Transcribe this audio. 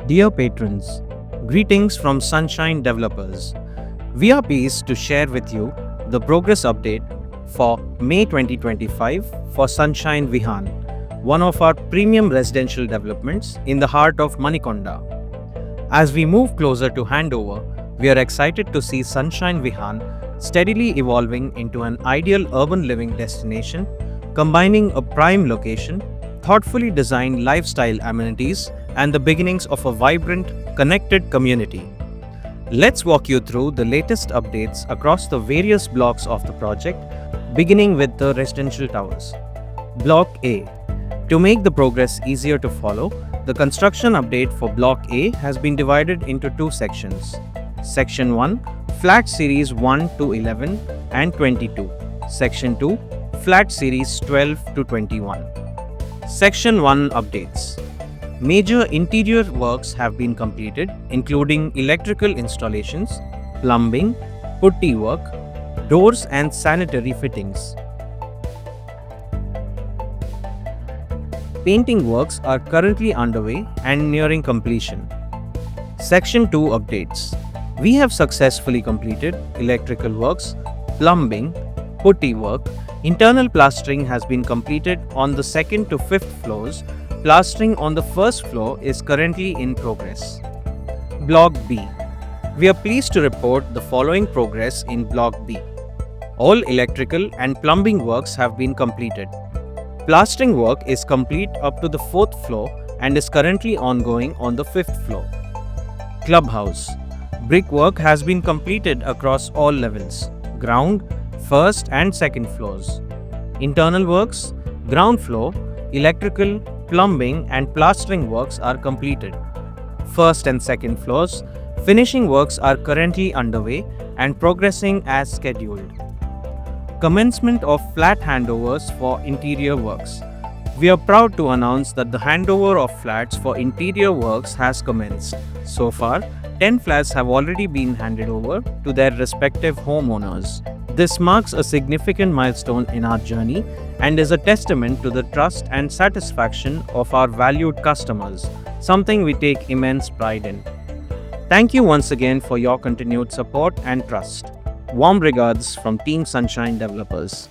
Dear patrons, greetings from Sunshine Developers. We are pleased to share with you the progress update for May 2025 for Sunshine Vihaan, one of our premium residential developments in the heart of Manikonda. As we move closer to handover, we are excited to see Sunshine Vihaan steadily evolving into an ideal urban living destination, combining a prime location, thoughtfully designed lifestyle amenities, and the beginnings of a vibrant, connected community. Let's walk you through the latest updates across the various blocks of the project, beginning with the residential towers. Block A. To make the progress easier to follow, the construction update for Block A has been divided into two sections. Section 1, Flat Series 1 to 11 and 22. Section 2, Flat Series 12 to 21. Section 1 Updates. Major interior works have been completed, including electrical installations, plumbing, putty work, doors and sanitary fittings. Painting works are currently underway and nearing completion. Section 2 Updates. We have successfully completed electrical works, plumbing, putty work. Internal plastering has been completed on the 2nd to 5th floors. Plastering on the first floor is currently in progress. Block B. We are pleased to report the following progress in Block B. All electrical and plumbing works have been completed. Plastering work is complete up to the 4th floor and is currently ongoing on the 5th floor. Clubhouse. Brickwork has been completed across all levels: ground, first and second floors. Internal works, ground floor, electrical, plumbing and plastering works are completed. First and second floors, finishing works are currently underway and progressing as scheduled. Commencement of flat handovers for interior works. We are proud to announce that the handover of flats for interior works has commenced. So far, 10 flats have already been handed over to their respective homeowners. This marks a significant milestone in our journey and is a testament to the trust and satisfaction of our valued customers, something we take immense pride in. Thank you once again for your continued support and trust. Warm regards from Team Sunshine Developers.